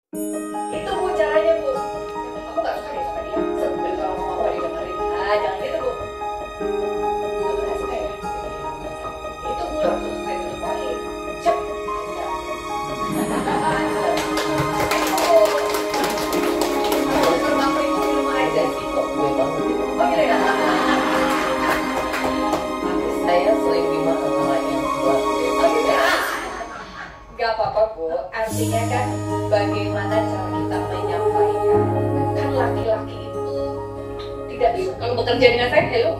Itu Bu caranya Bu. Aku nggak suka deh sama dia. Sebel kalau ngomong apa didengerin. Ah jangan gitu Bu. Aku nggak suka ya. Itu Bu langsung straight to the point. Cep. Kalau suruh aku itu minum aja sih kok gue banget. Oh gitu ya. Saya sering dimakan sama yang sebelah. Oh gitu ya. Gak apa-apa Bu. Artinya kan bagaimana cara kita menyampaikan. Kan laki-laki itu tidak bisa. Kalau bekerja dengan saya, ya lu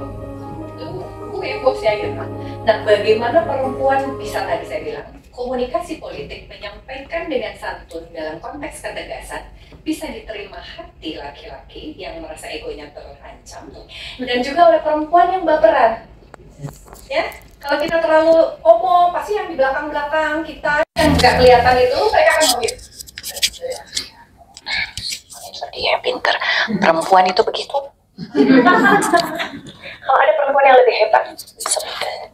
gue bos ya gitu. Nah, bagaimana perempuan bisa tadi saya bilang komunikasi politik menyampaikan dengan santun dalam konteks ketegasan bisa diterima hati laki-laki yang merasa egonya terancam dan juga oleh perempuan yang baperan. Ya, kalau kita terlalu omong pasti yang di belakang-belakang kita yang nggak kelihatan itu mereka akan ngomongin. Dia pinter. Perempuan itu begitu. Kalau ada perempuan yang lebih hebat,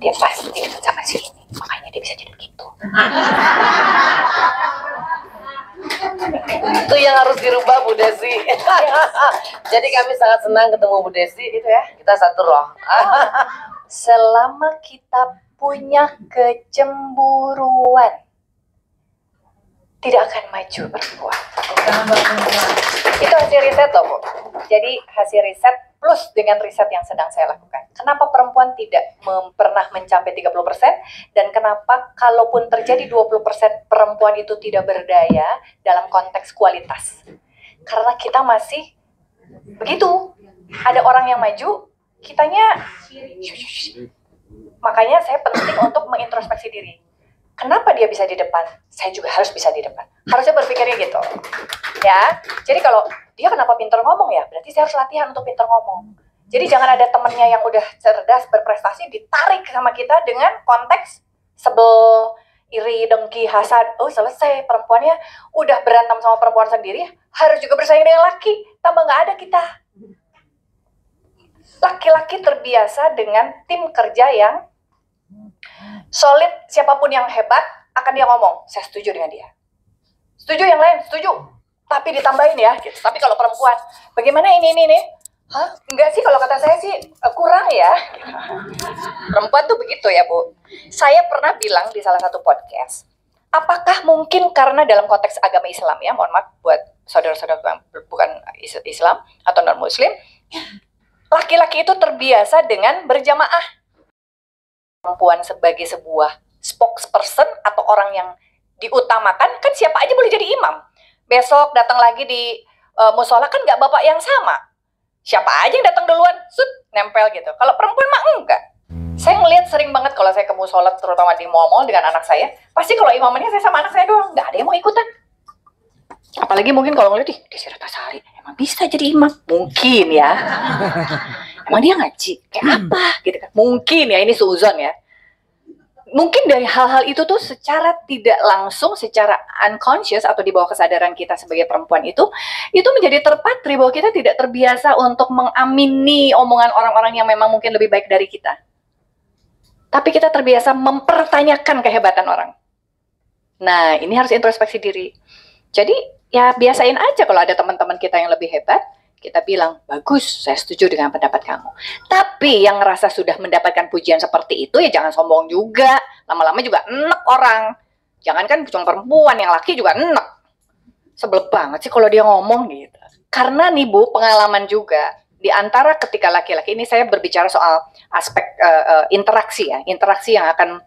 dia pasti dekat sama si ini. Makanya dia bisa jadi begitu. Itu yang harus dirubah Bu Desi. Jadi kami sangat senang ketemu Bu Desi. Itu ya. Kita satu roh. Selama kita punya kecemburuan, tidak akan maju perempuan. Itu hasil riset loh Bu. Jadi hasil riset plus dengan riset yang sedang saya lakukan. Kenapa perempuan tidak pernah mencapai 30% dan kenapa kalaupun terjadi 20% perempuan itu tidak berdaya dalam konteks kualitas. Karena kita masih begitu. Ada orang yang maju, kitanya makanya saya penting untuk mengintrospeksi diri. Kenapa dia bisa di depan? Saya juga harus bisa di depan. Harusnya berpikirnya gitu. Ya. Jadi kalau dia kenapa pintar ngomong ya? Berarti saya harus latihan untuk pintar ngomong. Jadi jangan ada temennya yang udah cerdas, berprestasi, ditarik sama kita dengan konteks sebel, iri, dengki, hasad. Oh selesai, perempuannya udah berantem sama perempuan sendiri, harus juga bersaing dengan laki. Tambah nggak ada kita. Laki-laki terbiasa dengan tim kerja yang solid, siapapun yang hebat akan dia ngomong, saya setuju dengan dia. Setuju yang lain, setuju. Tapi ditambahin ya. Gitu. Tapi kalau perempuan, bagaimana ini? Hah? Enggak sih, kalau kata saya sih kurang ya. Perempuan tuh begitu ya Bu. Saya pernah bilang di salah satu podcast, apakah mungkin karena dalam konteks agama Islam ya, mohon maaf buat saudara-saudara yang bukan Islam atau non-Muslim, laki-laki itu terbiasa dengan berjamaah. Perempuan sebagai sebuah spokesperson atau orang yang diutamakan, kan siapa aja boleh jadi imam. Besok datang lagi di musola kan nggak bapak yang sama. Siapa aja yang datang duluan, nempel gitu. Kalau perempuan mah enggak. Saya ngelihat sering banget kalau saya ke musola, terutama di mall-mall dengan anak saya, pasti kalau imamannya saya sama anak saya doang, nggak ada yang mau ikutan. Apalagi mungkin kalau ngeliat, Desi Ratnasari, emang bisa jadi imam? Mungkin ya. Emang dia ngaji? Kayak apa? Gitu kan. Mungkin ya, ini seuzon ya. Mungkin dari hal-hal itu tuh secara tidak langsung, secara unconscious atau di bawah kesadaran kita sebagai perempuan itu menjadi terpatri bahwa kita tidak terbiasa untuk mengamini omongan orang-orang yang memang mungkin lebih baik dari kita. Tapi kita terbiasa mempertanyakan kehebatan orang. Nah, ini harus introspeksi diri. Jadi, ya biasain aja kalau ada teman-teman kita yang lebih hebat, kita bilang, bagus, saya setuju dengan pendapat kamu. Tapi yang ngerasa sudah mendapatkan pujian seperti itu, ya jangan sombong juga. Lama-lama juga enek orang. Jangan kan cuma perempuan, yang laki juga enek. Sebel banget sih kalau dia ngomong gitu. Karena nih Bu, pengalaman juga. Di antara ketika laki-laki, ini saya berbicara soal aspek interaksi ya. Interaksi yang akan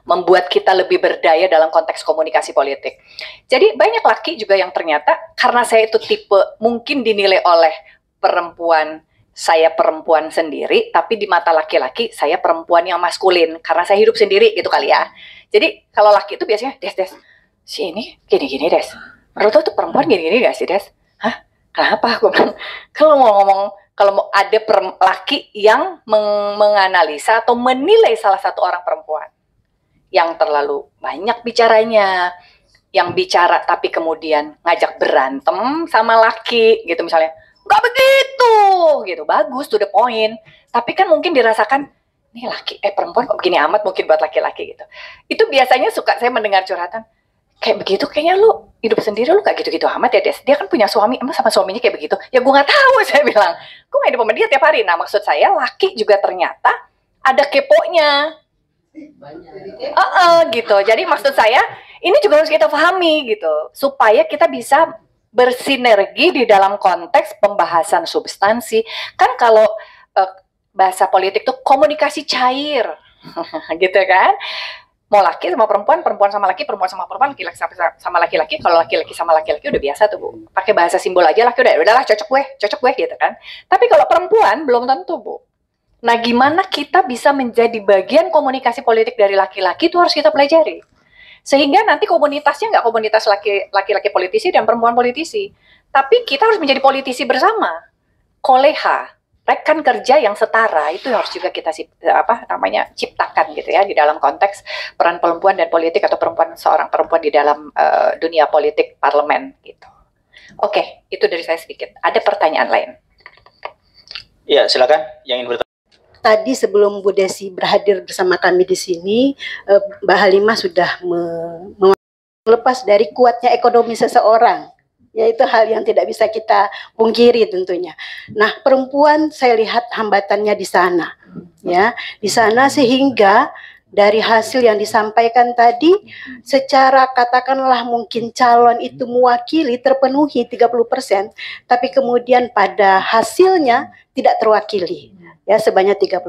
membuat kita lebih berdaya dalam konteks komunikasi politik. Jadi banyak laki juga yang ternyata karena saya itu tipe mungkin dinilai oleh perempuan, saya perempuan sendiri, tapi di mata laki-laki saya perempuan yang maskulin karena saya hidup sendiri gitu kali ya. Jadi kalau laki itu biasanya Des, si ini gini-gini Des. Menurut lo tuh perempuan gini-gini gak sih Des? Hah? Kenapa? Aku bilang, kalau mau ngomong, kalau mau ada laki yang menganalisa atau menilai salah satu orang perempuan yang terlalu banyak bicaranya, yang bicara tapi kemudian ngajak berantem sama laki gitu misalnya, nggak begitu gitu, bagus to the point, tapi kan mungkin dirasakan nih laki perempuan kok begini amat mungkin buat laki-laki gitu. Itu biasanya suka saya mendengar curhatan, kayak begitu kayaknya lu hidup sendiri lu gak gitu-gitu amat ya Des. Dia kan punya suami, emang sama suaminya kayak begitu. Ya gue gak tahu, saya bilang. Gue gak hidup sama dia tiap hari. Nah maksud saya laki juga ternyata ada keponya. Gitu. Jadi maksud saya ini juga harus kita pahami gitu. Supaya kita bisa bersinergi di dalam konteks pembahasan substansi. Kan kalau bahasa politik tuh komunikasi cair. Gitu kan. Mau laki sama perempuan, perempuan sama laki, perempuan sama perempuan, laki-laki sama laki-laki. Kalau laki-laki sama laki-laki udah biasa tuh Bu. Pakai bahasa simbol aja laki udahlah cocok gue gitu kan. Tapi kalau perempuan belum tentu Bu. Nah gimana kita bisa menjadi bagian komunikasi politik dari laki-laki itu harus kita pelajari. Sehingga nanti komunitasnya nggak komunitas laki-laki politisi dan perempuan politisi. Tapi kita harus menjadi politisi bersama. Koleha. Rekan kerja yang setara itu harus juga kita ciptakan gitu ya di dalam konteks peran perempuan dan politik atau seorang perempuan di dalam dunia politik parlemen gitu. Oke, itu dari saya sedikit. Ada pertanyaan lain? Iya, silakan yang ingin bertanya. Tadi sebelum Bu Desi berhadir bersama kami di sini, Mbak Halimah sudah melepas dari kuatnya ekonomi seseorang. Yaitu hal yang tidak bisa kita pungkiri tentunya. Nah, perempuan saya lihat hambatannya di sana, ya, di sana sehingga dari hasil yang disampaikan tadi, secara katakanlah mungkin calon itu mewakili terpenuhi 30%, tapi kemudian pada hasilnya tidak terwakili. Ya, sebanyak 30%.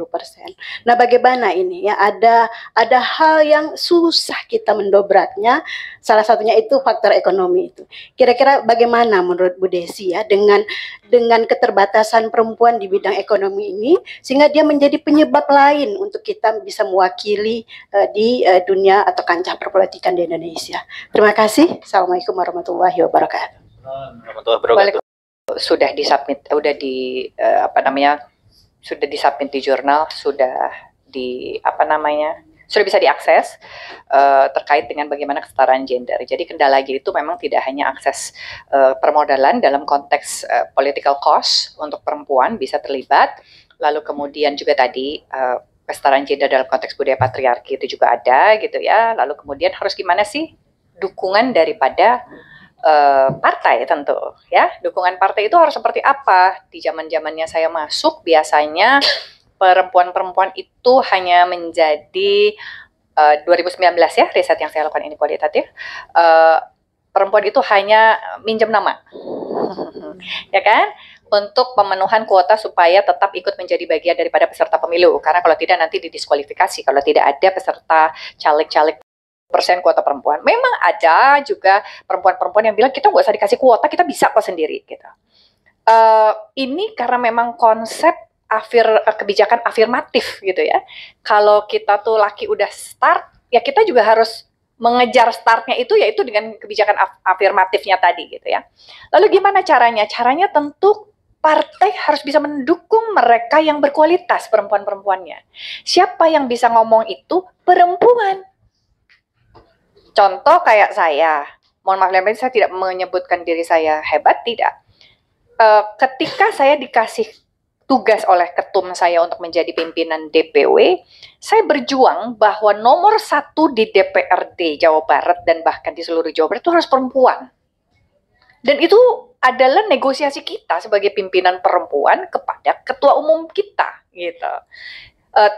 Nah, bagaimana ini? Ya, ada hal yang susah kita mendobraknya. Salah satunya itu faktor ekonomi itu. Kira-kira bagaimana menurut Bu Desi ya dengan keterbatasan perempuan di bidang ekonomi ini sehingga dia menjadi penyebab lain untuk kita bisa mewakili di dunia atau kancah perpolitikan di Indonesia. Terima kasih. Assalamualaikum warahmatullahi wabarakatuh. Sudah disubmit, sudah disubmit di jurnal, sudah bisa diakses terkait dengan bagaimana kesetaraan gender. Jadi kendala itu memang tidak hanya akses permodalan dalam konteks political cost untuk perempuan bisa terlibat, lalu kemudian juga tadi kesetaraan gender dalam konteks budaya patriarki itu juga ada gitu ya. Lalu kemudian harus gimana sih dukungan daripada partai tentu ya. Dukungan partai itu harus seperti apa? Di zaman-zamannya saya masuk biasanya perempuan-perempuan itu hanya menjadi 2019 ya, riset yang saya lakukan ini kualitatif. Perempuan itu hanya minjem nama. Ya kan? Untuk pemenuhan kuota supaya tetap ikut menjadi bagian daripada peserta pemilu. Karena kalau tidak nanti didiskualifikasi kalau tidak ada peserta caleg-caleg persen kuota perempuan. Memang ada juga perempuan-perempuan yang bilang kita nggak usah dikasih kuota, kita bisa kok sendiri gitu. Ini karena memang konsep kebijakan afirmatif gitu ya. Kalau kita tuh laki udah start, ya kita juga harus mengejar startnya itu yaitu dengan kebijakan afirmatifnya tadi gitu ya. Lalu gimana caranya? Caranya tentu partai harus bisa mendukung mereka yang berkualitas perempuan-perempuannya. Siapa yang bisa ngomong itu? Perempuan. Contoh kayak saya, mohon maaf saya tidak menyebutkan diri saya hebat, tidak. Ketika saya dikasih tugas oleh ketum saya untuk menjadi pimpinan DPW, saya berjuang bahwa nomor 1 di DPRD Jawa Barat dan bahkan di seluruh Jawa Barat itu harus perempuan. Dan itu adalah negosiasi kita sebagai pimpinan perempuan kepada ketua umum kita, gitu.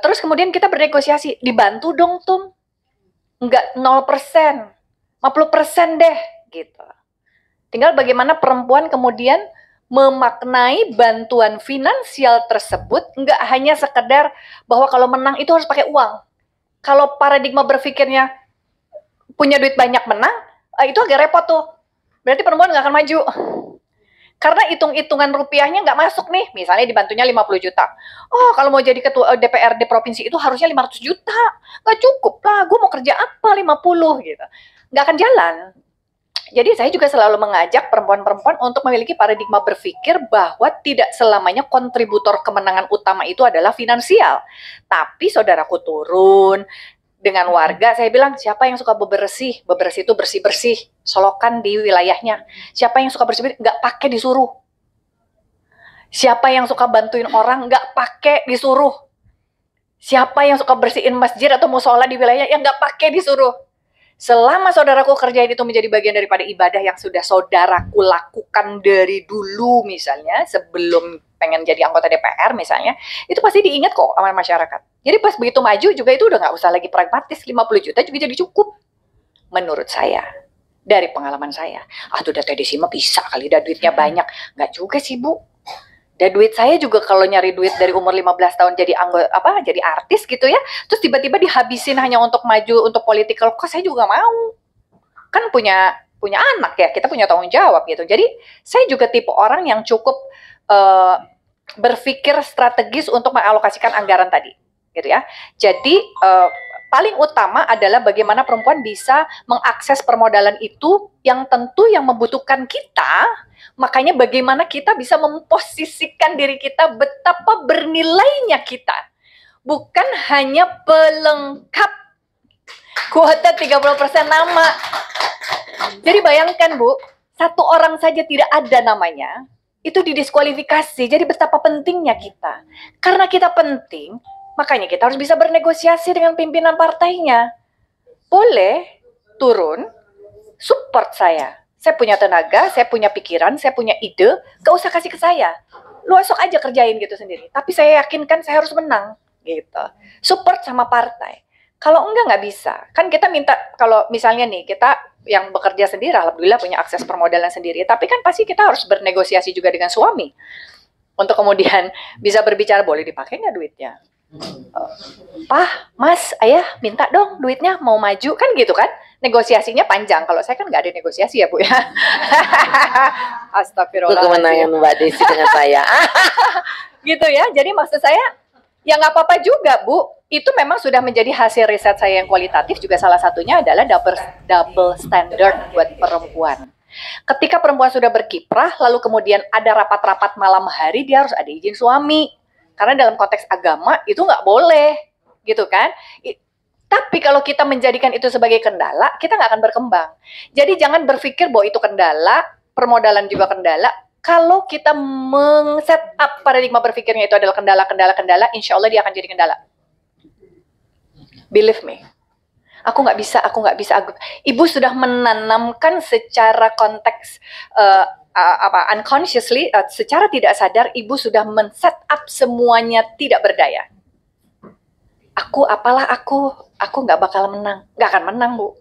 Terus kemudian kita bernegosiasi, dibantu dong Tum. Enggak 0%, 50% deh, gitu. Tinggal bagaimana perempuan kemudian memaknai bantuan finansial tersebut enggak hanya sekedar bahwa kalau menang itu harus pakai uang. Kalau paradigma berpikirnya punya duit banyak menang, itu agak repot tuh. Berarti perempuan nggak akan maju. Karena hitung-hitungan rupiahnya nggak masuk nih. Misalnya dibantunya 50 juta. Oh, kalau mau jadi ketua DPRD provinsi itu harusnya 500 juta. Nggak cukup lah, gue mau kerja apa 50 gitu. Nggak akan jalan. Jadi saya juga selalu mengajak perempuan-perempuan untuk memiliki paradigma berpikir bahwa tidak selamanya kontributor kemenangan utama itu adalah finansial. Tapi saudaraku turun dengan warga, saya bilang siapa yang suka bebersih? Bebersih itu bersih-bersih, solokan di wilayahnya. Siapa yang suka bersih-bersih? Nggak pakai disuruh. Siapa yang suka bantuin orang? Nggak pakai disuruh. Siapa yang suka bersihin masjid atau musola di wilayahnya? Yang nggak pakai disuruh. Selama saudaraku kerjain itu menjadi bagian daripada ibadah yang sudah saudaraku lakukan dari dulu misalnya, sebelum pengen jadi anggota DPR misalnya, itu pasti diingat kok sama masyarakat. Jadi pas begitu maju juga itu udah nggak usah lagi pragmatis, 50 juta juga jadi cukup. Menurut saya, dari pengalaman saya. Tuh data Desi mah bisa kali, dah duitnya banyak. Nggak juga sih, Bu. Dan duit saya juga kalau nyari duit dari umur 15 tahun jadi jadi artis gitu ya, terus tiba-tiba dihabisin hanya untuk maju untuk political cause, saya juga mau. Kan punya anak ya, kita punya tanggung jawab gitu. Jadi saya juga tipe orang yang cukup berpikir strategis untuk mengalokasikan anggaran tadi, gitu ya. Jadi paling utama adalah bagaimana perempuan bisa mengakses permodalan itu yang tentu yang membutuhkan kita. Makanya bagaimana kita bisa memposisikan diri kita betapa bernilainya kita. Bukan hanya pelengkap kuota 30% nama. Jadi bayangkan Bu, satu orang saja tidak ada namanya, itu didiskualifikasi. Jadi betapa pentingnya kita. Karena kita penting, makanya kita harus bisa bernegosiasi dengan pimpinan partainya. Boleh turun, support saya. Saya punya tenaga, saya punya pikiran, saya punya ide, gak usah kasih ke saya. Lu esok aja kerjain gitu sendiri. Tapi saya yakinkan saya harus menang, gitu. Support sama partai. Kalau enggak nggak bisa. Kan kita minta, kalau misalnya nih, kita yang bekerja sendiri, alhamdulillah punya akses permodalan sendiri. Tapi kan pasti kita harus bernegosiasi juga dengan suami. Untuk kemudian bisa berbicara, boleh dipakai nggak duitnya? Pak, Mas, Ayah minta dong duitnya mau maju, kan gitu kan? Negosiasinya panjang. Kalau saya kan nggak ada negosiasi ya Bu ya. Astagfirullah. Itu kemenangan Mbak Desi dengan saya. Gitu ya. Jadi maksud saya ya nggak apa-apa juga Bu. Itu memang sudah menjadi hasil riset saya yang kualitatif. Juga salah satunya adalah double standard buat perempuan. Ketika perempuan sudah berkiprah, lalu kemudian ada rapat-rapat malam hari, dia harus ada izin suami. Karena dalam konteks agama itu nggak boleh, gitu kan? Tapi kalau kita menjadikan itu sebagai kendala, kita nggak akan berkembang. Jadi jangan berpikir bahwa itu kendala, permodalan juga kendala. Kalau kita men-set up paradigma berpikirnya itu adalah kendala, insya Allah dia akan jadi kendala. Believe me. Aku nggak bisa. Ibu sudah menanamkan secara konteks unconsciously, secara tidak sadar, ibu sudah men-set up semuanya tidak berdaya. Aku nggak bakal menang. Nggak akan menang, Bu.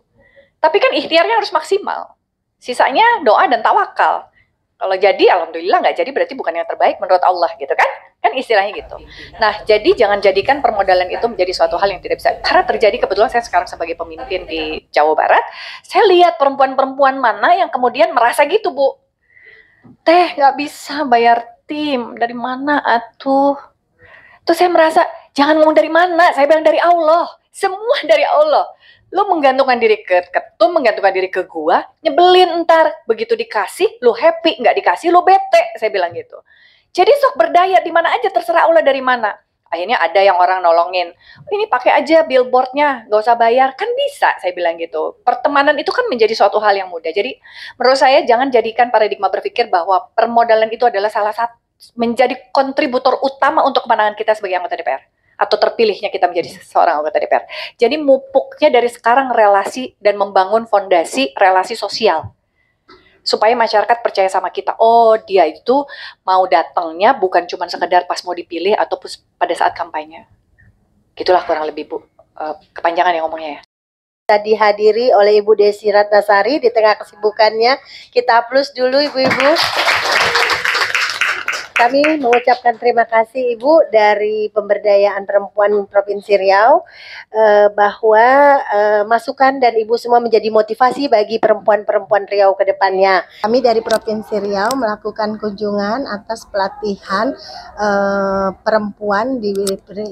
Tapi kan ikhtiarnya harus maksimal. Sisanya doa dan tawakal. Kalau jadi, alhamdulillah. Nggak jadi berarti bukan yang terbaik menurut Allah, gitu kan? Kan istilahnya gitu. Nah, jadi jangan jadikan permodalan itu menjadi suatu hal yang tidak bisa. Karena terjadi, kebetulan saya sekarang sebagai pemimpin di Jawa Barat, saya lihat perempuan-perempuan mana yang kemudian merasa gitu, Bu. Teh, nggak bisa bayar tim. Dari mana atuh? Terus saya merasa, jangan ngomong dari mana, saya bilang dari Allah. Semua dari Allah. Lo menggantungkan diri ke ketum, menggantungkan diri ke gua, nyebelin ntar. Begitu dikasih, lo happy. Nggak dikasih, lo bete. Saya bilang gitu. Jadi sok berdaya, di mana aja terserah Allah dari mana. Akhirnya ada yang orang nolongin. Ini pakai aja billboardnya, nggak usah bayar. Kan bisa, saya bilang gitu. Pertemanan itu kan menjadi suatu hal yang mudah. Jadi menurut saya jangan jadikan paradigma berpikir bahwa permodalan itu adalah salah satu menjadi kontributor utama untuk kemenangan kita sebagai anggota DPR. Atau terpilihnya kita menjadi seorang anggota DPR. Jadi mupuknya dari sekarang relasi dan membangun fondasi relasi sosial. Supaya masyarakat percaya sama kita. Oh, dia itu mau datangnya bukan cuma sekedar pas mau dipilih atau pada saat kampanye. Gitulah kurang lebih, Bu. Kepanjangan ya ngomongnya ya. Tadi dihadiri oleh Ibu Desi Ratnasari di tengah kesibukannya. Kita plus dulu Ibu-Ibu. Kami mengucapkan terima kasih Ibu dari Pemberdayaan Perempuan Provinsi Riau bahwa masukan dan Ibu semua menjadi motivasi bagi perempuan-perempuan Riau ke depannya. Kami dari Provinsi Riau melakukan kunjungan atas pelatihan perempuan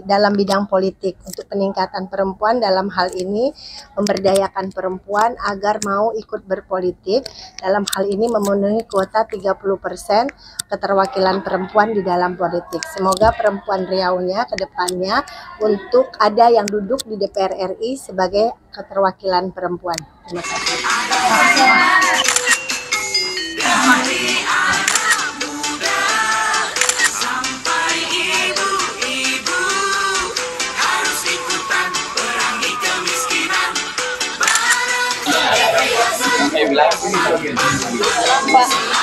dalam bidang politik untuk peningkatan perempuan dalam hal ini memberdayakan perempuan agar mau ikut berpolitik. Dalam hal ini memenuhi kuota 30% keterwakilan perempuan di dalam politik. Semoga perempuan Riau-nya ke depannya untuk ada yang duduk di DPR RI sebagai keterwakilan perempuan. Terima kasih. Pak.